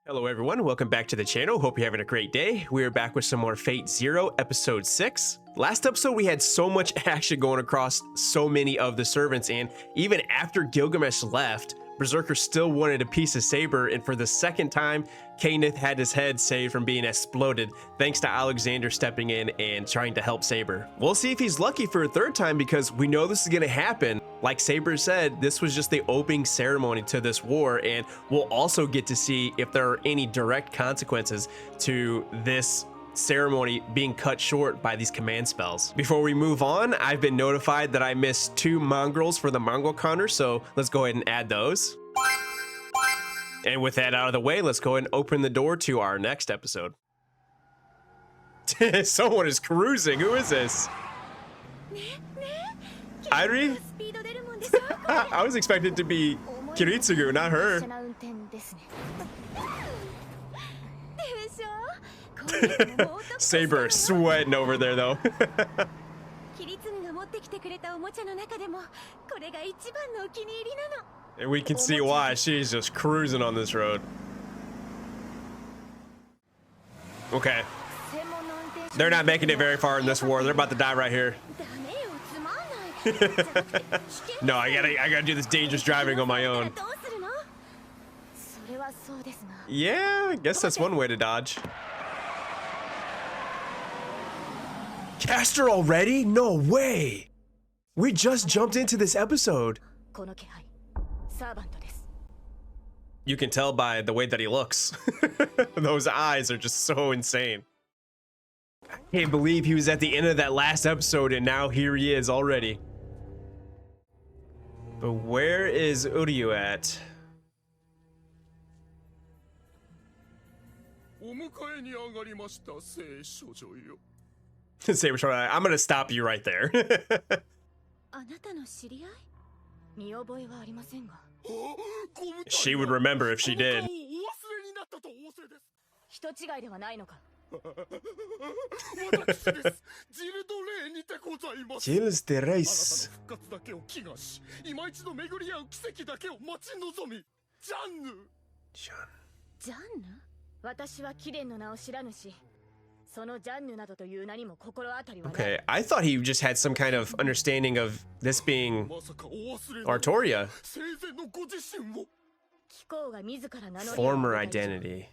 Hello everyone, welcome back to the channel. Hope you're having a great day. We are back with some more Fate Zero episode 6. Last episode we had so much action going across so many of the servants, and even after Gilgamesh left, Berserker still wanted a piece of Saber, and for the second time, Kenneth had his head saved from being exploded thanks to Alexander stepping in and trying to help Saber. We'll see if he's lucky for a third time because we know this is going to happen. Like Saber said, this was just the opening ceremony to this war, and we'll also get to see if there are any direct consequences to this ceremony being cut short by these command spells. Before we move on, I've been notified that I missed 2 mongrels for the Mongol counter, so let's go ahead and add those. And with that out of the way, let's go ahead and open the door to our next episode. Someone is cruising. Who is this? Irie? I was expecting to be Kiritsugu, not her. Saber sweating over there though. And we can see why. She's just cruising on this road. Okay. They're not making it very far in this war. They're about to die right here. No, I gotta do this dangerous driving on my own. Yeah, I guess that's one way to dodge. Caster already? No way! We just jumped into this episode. You can tell by the way that he looks. Those eyes are just so insane. I can't believe he was at the end of that last episode and now here he is already. But where is Uryu at? Saber, I'm gonna stop you right there. She would remember if she did. Gilles de Reis. Okay, I thought he just had some kind of understanding of this being Artoria. Former identity.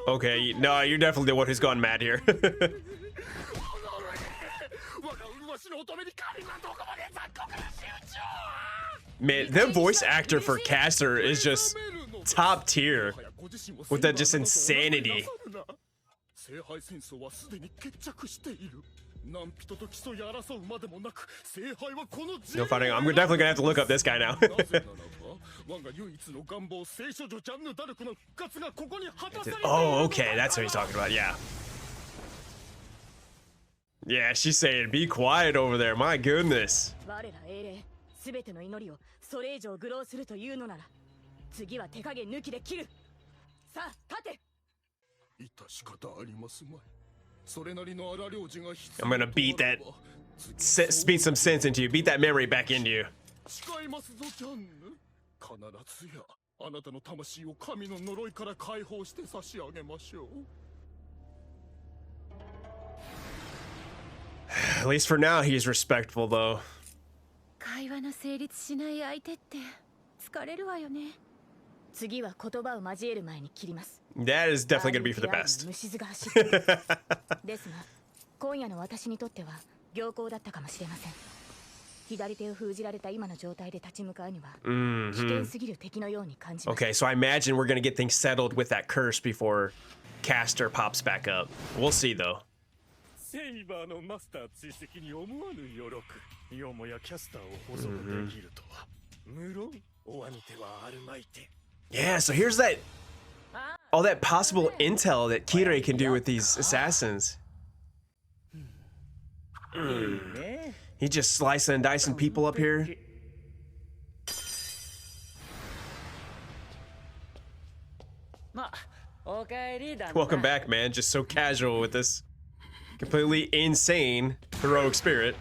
Okay, no, you're definitely the one who's gone mad here. Man, the voice actor for Caster is just top tier with that just insanity. No fighting. I'm definitely gonna have to look up this guy now. Oh, okay, that's what he's talking about. Yeah. Yeah, she's saying, be quiet over there. My goodness. I'm gonna beat that, speak some sense into you, beat that memory back into you. At least for now, he's respectful though. That is definitely going to be for the best. Okay, so I imagine we're going to get things settled with that curse before Caster pops back up. We'll see though. Yeah, so here's that, all that possible intel that Kirei can do with these assassins. He just slicing and dicing people up here. Welcome back, man. Just so casual with this completely insane heroic spirit.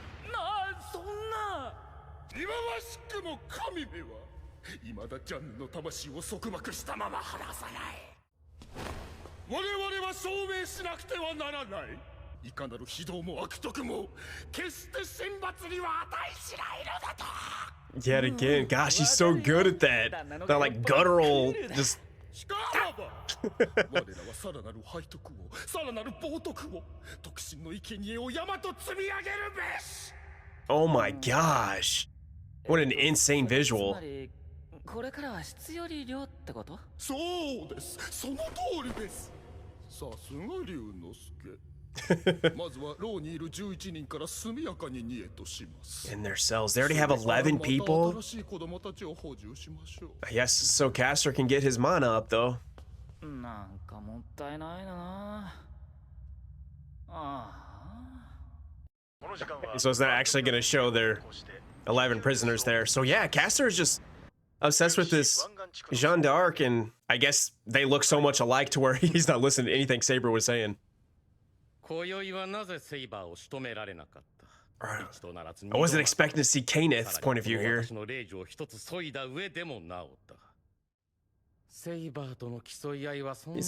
未だジャンの魂を束縛したまま離さない。我々は証明しなくてはならない。いかなる非道も悪徳も決して選抜には値しないのだと。 Yet again, gosh, she's so good at that. That like guttural, just. しからば我らはさらなる背徳を、さらなる冒涜を、特進の生贄を山と積み上げるべし。 Oh my gosh. What an insane visual. これからは質より量ってこと？そうです。その通りです。さすが龍之介。まずは牢にいる11人から速やかに逃えとします。 In their cells, they already have 11 people. 新しい子供たちを補充しましょう。 Yes, so Castor can get his mana up though. なんかもったいないな。So it's not actually going to show their 11 prisoners there. So yeah, Castor is just obsessed with this Jeanne d'Arc, and I guess they look so much alike to where he's not listening to anything Saber was saying. I wasn't expecting to see Kenneth's point of view here. He's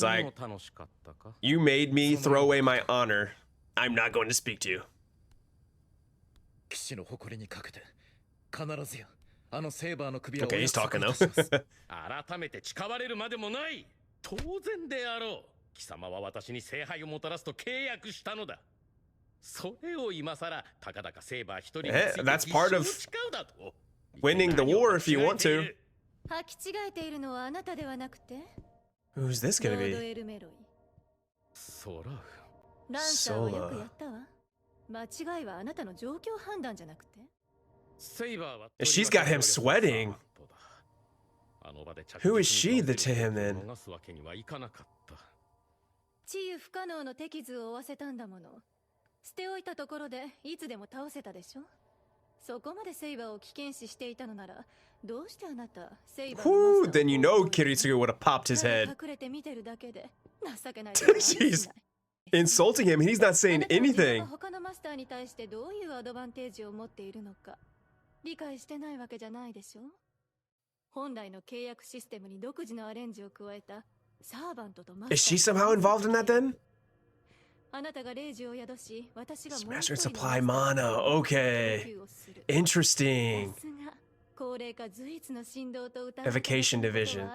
like, you made me throw away my honor. I'm not going to speak to you. Okay, he's talking though. 改めて誓われるまでもない。当然であろう。貴様は私に聖杯をもたらすと契約したのだ。それを今さらたかだかセーバー一人について That's part of winning the war if you want to. 履き違えているのはあなたではなくて Who's this gonna be? ソラウ。ランサーはよくやったわ。間違いはあなたの状況判断じゃなくて She's got him sweating. Who is she to him then? 治癒不可能の手傷を負わせたんだもの。捨ておいたところでいつでも倒せたでしょ。そこまでセイバーを危険視していたのなら、どうしてあなたセイバーの Whoo, then you know Kiritsugu would have popped his head. 隠れて見てるだけで情けない。 She's insulting him and he's not saying anything. 他のマスターに対してどういうアドバンテージを持っているのか理解してないわけじゃないでしょ。本来の契約システムに独自のアレンジを加えたサーバントとマスター。 Is she somehow involved in that then? あなたがレイジを宿し、私が Smash and supply mana. Okay. Interesting. 高齢化随一の振動と歌う Evocation division.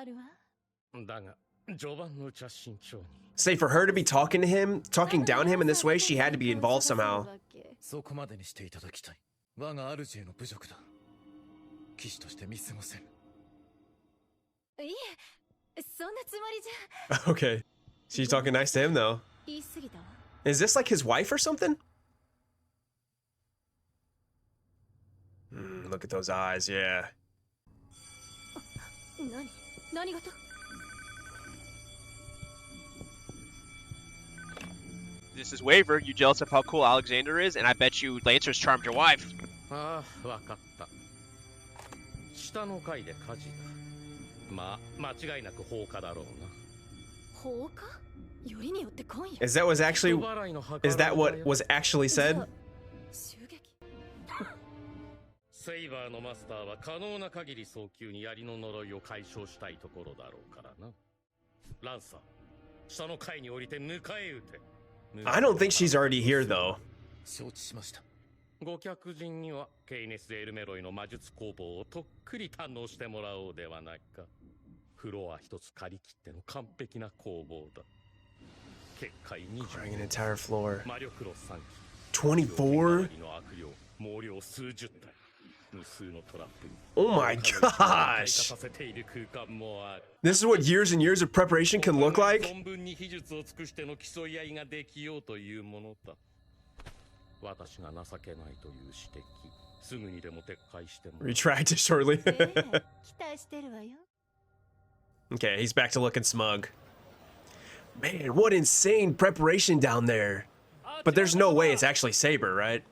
だが序盤のうちは慎重に。 Say for her to be talking to him, talking down him in this way, she had to be involved somehow. そこまでにしていただきたい。我が主への侮辱だ。騎士として見過ごせぬ。いえ、そんなつもりじゃ。 Okay. She's talking nice to him though. 言い過ぎたわ。 Is this like his wife or something? Look at those eyes, yeah. 何事? This is Waver. You jealous of how cool Alexander is, and I bet you Lancer's charmed your wife. ああ、わかった。下の階で火事だ。まあ、間違いなく放火だろうな。放火? よりによって今夜。 Is that what was actually said? セイバーのマスターは可能な限り早急に槍の呪いを解消したいところだろうからな。ランサー、下の階に降りて迎え撃て。I don't think she's already here though. 承知しました。ご客人にはケイネス・エルメロイの魔術工房をとっくり堪能してもらおうではないか。フロア一つ借り切っての完璧な工房だ。結界20。Crying an entire floor. 魔力炉3機。 24? 毛量数十体。無数のトラップに。 Oh my gosh! This is what years and years of preparation can look like? 存分に秘術を尽くしての競い合いができようというものだ。私が情けないという指摘、すぐにでも撤回しても。 Retract it shortly. 期待してるわよ。 Okay, he's back to looking smug. Man, what insane preparation down there. But there's no way it's actually Saber, right?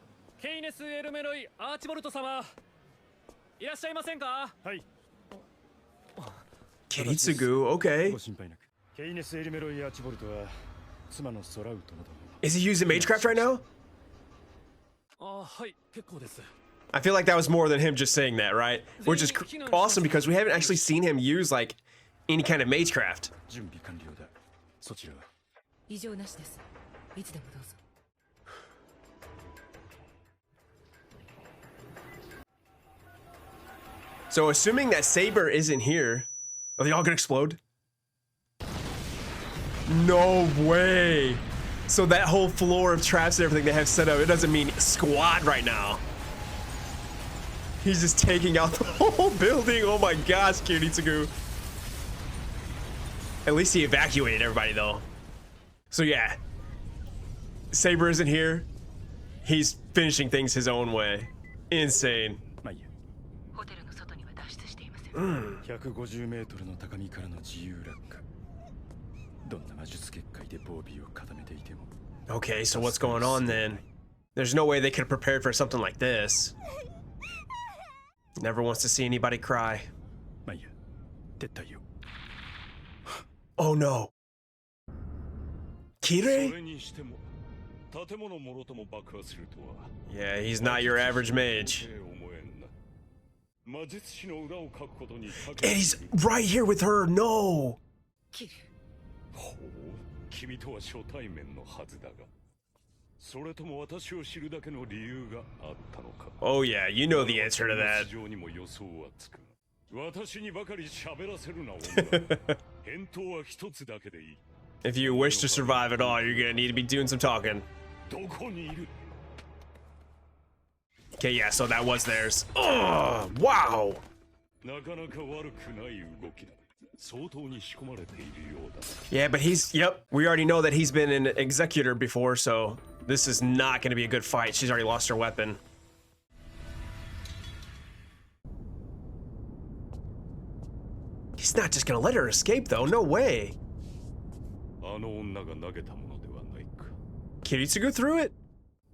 ケイネス・エルメロイ・アーチボルト様、いらっしゃいませんか？はい。 Kiritsugu, okay. ご心配なく。Is he using Magecraft right now? はい、結構です。 I feel like that was more than him just saying that, right? Which is awesome because we haven't actually seen him use like any kind of Magecraft. 異常なしです。いつでもどうぞ。 So assuming that Saber isn't here, are they all gonna explode? No way. So that whole floor of traps and everything they have set up, it doesn't mean squat right now. He's just taking out the whole building. Oh my gosh, Kiritsugu. At least he evacuated everybody though. So yeah, Saber isn't here. He's finishing things his own way. Insane. ホテルの外には脱出していません。150メートルの高みからの自由落下。どんな魔術結界で防備を固めていても。 Okay, so what's going on then? There's no way they could have prepared for something like this. Never wants to see anybody cry. まあいいや、撤退よ。 Oh no. Kirei? それにしても建物もろとも爆破するとは Yeah, he's not your average mage. 思えんな魔術師の裏をかくことに And he's right here with her. No. キル。ほう君とは初対面のはずだがそれとも私を知るだけの理由があったのか Oh yeah, you know the answer to that. 非常にも予想はつく私にばかり喋らせるな女返答は一つだけでいい If you wish to survive at all, you're gonna need to be doing some talking. どこにいる Okay, yeah, so that was theirs. Oh, wow. なかなか悪くない動きだ相当に仕込まれているようだ Yeah, but yep, we already know that he's been an executor before, so this is not gonna be a good fight. She's already lost her weapon. He's not just gonna let her escape, though. No way. あの女が投げたものではないか Kiritsugu threw it?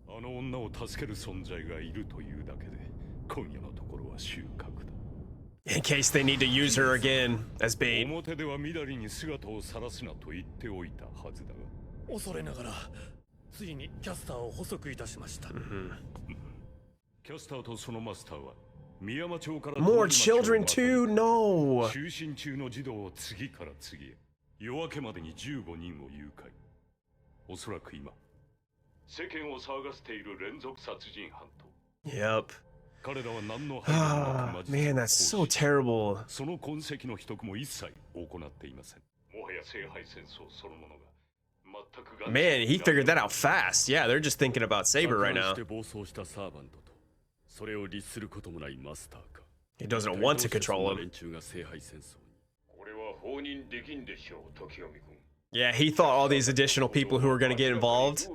あの女を助ける存在がいるというだけで今夜のところは収穫だ In case they need to use her again as bait. 表では緑に姿を晒すなと言っておいたはずだが恐れながらついにキャスターを補足いたしました。キャスターとそのマスターは宮山町から More children too? No. 就寝中の児童を次から次へ夜明けまでに15人を誘拐おそらく今世間を騒がせている連続殺人犯と Yep. 彼らは何の Ah, man, that's so terrible. その痕跡の秘匿も一切行っていませんもはや聖杯戦争そのものが Man, he figured that out fast. Yeah, they're just thinking about Saber right now. He doesn't want to control him. Yeah, he thought all these additional people who were going to get involved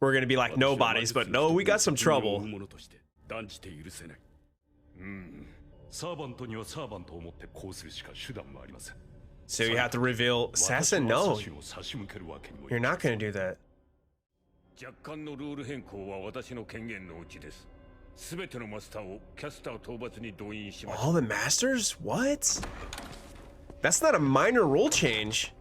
were going to be like nobodies, but no, we got some trouble. So you have to reveal Assassin? No, you're not going to do that. 若干のルール変更は私の権限のうちです。すべてのマスターをキャスター討伐に動員しました。 All the masters? What? That's not a minor rule change.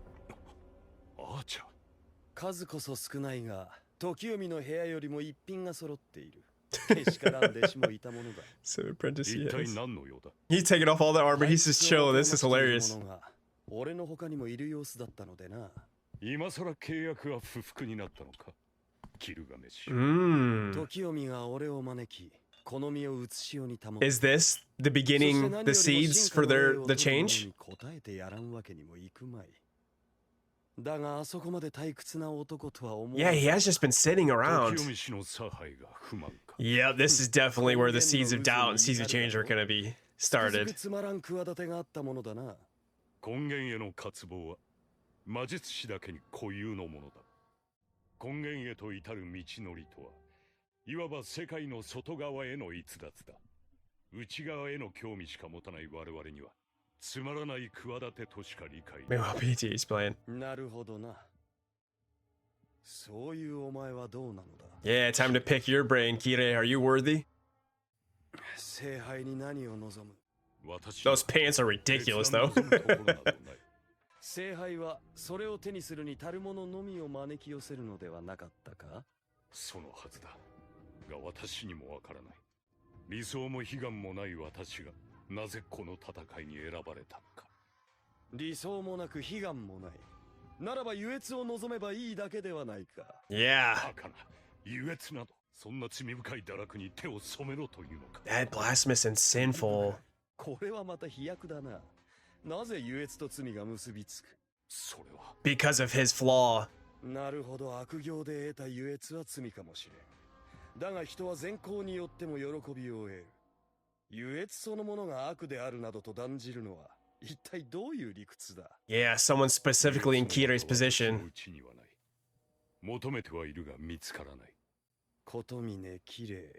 数こそ少ないが、時読みの部屋よりも一品が揃っている。けしからん弟子もいたものだ。So apprentice, yes. 一体何の用だ He's taking off all the armor. He's just chilling. This is hilarious. 俺の他にもいる様子だったのでな。今さら契約は不服になったのかキルガメシ 時読みが俺を招き、この身を移しように保つ。 Is this the beginning, the seeds for the change? 答えてやらんわけにもいくまい。だがあそこまで退屈な男とは思う。 Yeah, he has just been sitting around. 時読み氏の差配が不満か Yeah, this is definitely where the seeds of doubt and seeds of change are going to be started. つまらん企てがあったものだな。根源への渇望は魔術師だけに固有のものだ根源へと至る道のりとはいわば世界の外側への逸脱だ内側への興味しか持たない我々にはつまらない企てとしか理解 Maybe PT is playing. なるほどな。そういうお前はどうなのだ。 Yeah, time to pick your brain, Kire. Are you worthy? 聖杯に何を望む。Those pants are ridiculous, though. 聖杯はそれを手にするに足るもののみを招き寄せるのではなかったか？そのはずだが私にもわからない。理想も悲願もない私がなぜこの戦いに選ばれたのか。理想もなく悲願もない。ならば優越を望めばいいだけではないか。Yeah. バカな優越などそんな罪深い堕落に手を染めろというのか。That blasphemous and sinful. これはまた飛躍だな。なぜ優越と罪が結びつく？それは Because of his flaw. なるほど、悪行で得た優越は罪かもしれん。だが人は善行によっても喜びを得る。優越そのものが悪であるなどと断じるのは一体どういう理屈だ？ Yeah, someone specifically in Kire's position. うちにはない。求めてはいるが見つからない。ことみね、綺麗。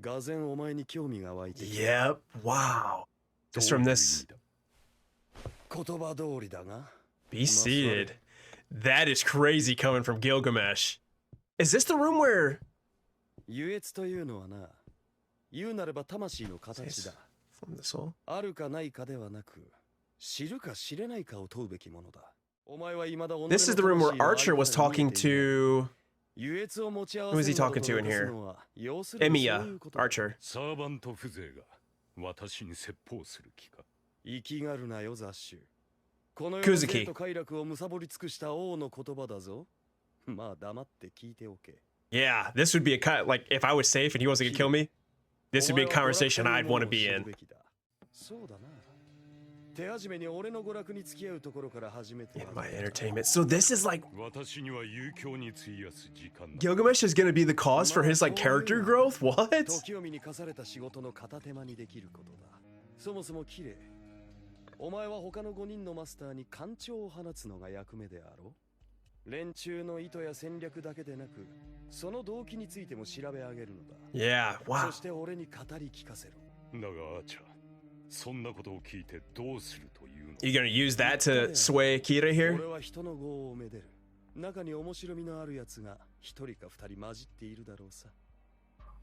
がぜんお前に興味が湧いてきた。 Yep. Wow. Just from this. 言葉通りだが。Be seated. That is crazy coming from Gilgamesh. Is this the room where... 優越というのはな、言うなれば魂の形だ。 From the soul? あるかないかではなく、知るか知れないかを問うべきものだ。お前は未だ己の This is the room where 魂を Archer was talking to... 優越を持ち合わ Who せ is he るなど talking to in と here? すのは要するにそうい Emiya うことだ。 Archer. サーバント風情が私に説法する気か。生きがるなよ雑種。この世の Kuzuki 生と快楽を貪り尽くした王の言葉だぞ。まあ黙って聞いておけ。 Yeah, this would be a cut. Like, if I was safe and he wasn't gonna kill me, this would be a conversation I'd want to be in. そうだな。手始めに俺の娯楽に付き合うところから始めて。 In my entertainment. So this is like... 私には遊興に費やす時間だ。 Gilgamesh is gonna be the cause for his, like, character growth? What? 時を見に課された仕事の片手間にできることだ。そもそも綺麗。お前は他の5人のマスターに干潮を放つのが役目であろう。連中の意図や戦略だけでなく、その動機についても調べ上げるのだ。 Yeah, wow. そして俺に語り聞かせろ。だがアーチャー、そんなことを聞いてどうするというの？ You gonna use that to sway Kira here? 俺は人の業をめでる。中に面白みのあるやつが一人か二人混じっているだろうさ。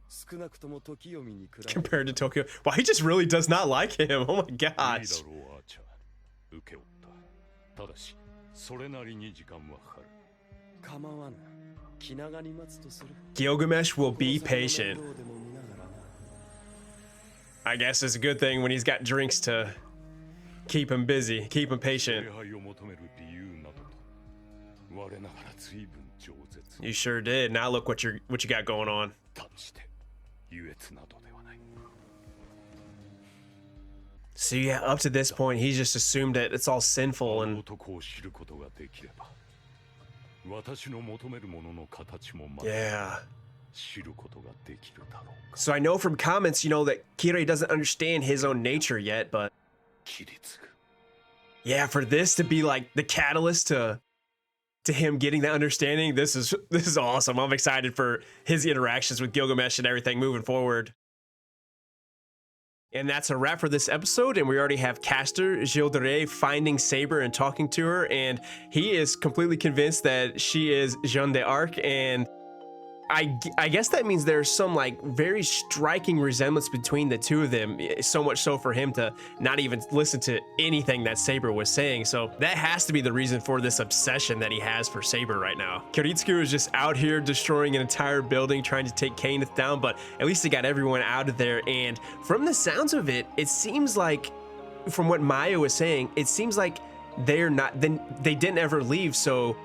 少なくとも時読みに比べ Compared to Tokyo. Wow, he just really does not like him. Oh my いいだ gosh. ろうアーチャー。受け負った。ただし、それなりに時間はかかる。構わぬ。気長に待つとする。 Gilgamesh will be patient. I guess it's a good thing when he's got drinks to keep him busy, keep him patient. 礼拝を求める理由などと、我ながら随分饒舌。 You sure did. Now look what you got going on. 断じて優越などではない。 So yeah, up to this point, he's just assumed that it's all sinful あの and 男を知ることができれば、私の求めるものの形もまた yeah. 知ることができるだろうか。 So I know from comments, you know, that Kira doesn't understand his own nature yet, but キリツグ。 yeah, for this to be like the catalyst to him getting that understanding, this is awesome. I'm excited for his interactions with Gilgamesh and everything moving forward. And that's a wrap for this episode, and we already have Caster Gilles de Rais finding Saber and talking to her, and he is completely convinced that she is Jeanne d'Arc, and I guess that means there's some like very striking resemblance between the two of them, so much so for him to not even listen to anything that Saber was saying. So that has to be the reason for this obsession that he has for Saber right now. Kiritsugu is just out here destroying an entire building, trying to take Kenneth down, but at least he got everyone out of there. And from the sounds of it, it seems like, from what Maya was saying, it seems like they didn't ever leave. So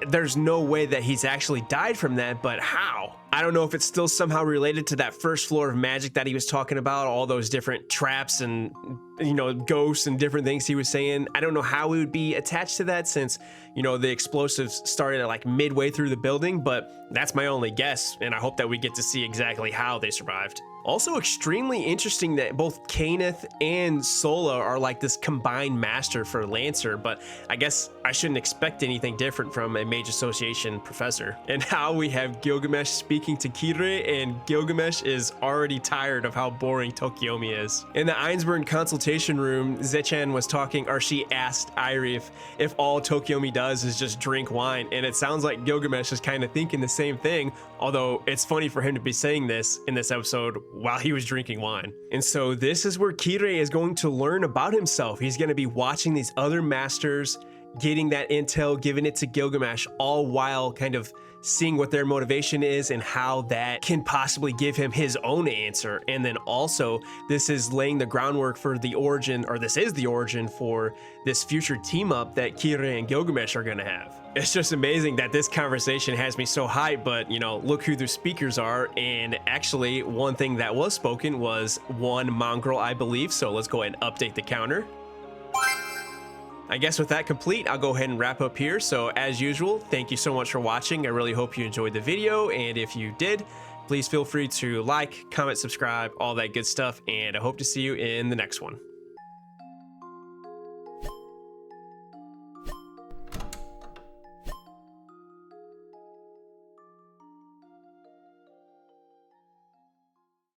there's no way that he's actually died from that, but how? I don't know if it's still somehow related to that first floor of magic that he was talking about, all those different traps and, you know, ghosts and different things he was saying. I don't know how we would be attached to that since, you know, the explosives started at like midway through the building, but that's my only guess, and I hope that we get to see exactly how they survived. Also extremely interesting that both Kenneth and Sola are like this combined master for Lancer, but I guess I shouldn't expect anything different from a Mage Association professor. And how we have Gilgamesh speaking to Kire, and Gilgamesh is already tired of how boring Tokiomi is. In the Einsburn consultation room, Zechan was talking, or she asked Airi if all Tokiomi does is just drink wine, and it sounds like Gilgamesh is kind of thinking the same thing, although it's funny for him to be saying this in this episode while he was drinking wine. And so this is where Kirei is going to learn about himself. He's going to be watching these other masters, getting that intel, giving it to Gilgamesh, all while kind of seeing what their motivation is and how that can possibly give him his own answer. And then also, this is laying the groundwork for the origin, or this is the origin for this future team up that Kirei and Gilgamesh are gonna have. It's just amazing that this conversation has me so hyped, but you know, look who the speakers are. And actually, one thing that was spoken was one mongrel, I believe. So let's go ahead and update the counter. I guess with that complete, I'll go ahead and wrap up here. So as usual, thank you so much for watching. I really hope you enjoyed the video. And if you did, please feel free to like, comment, subscribe, all that good stuff. And I hope to see you in the next one.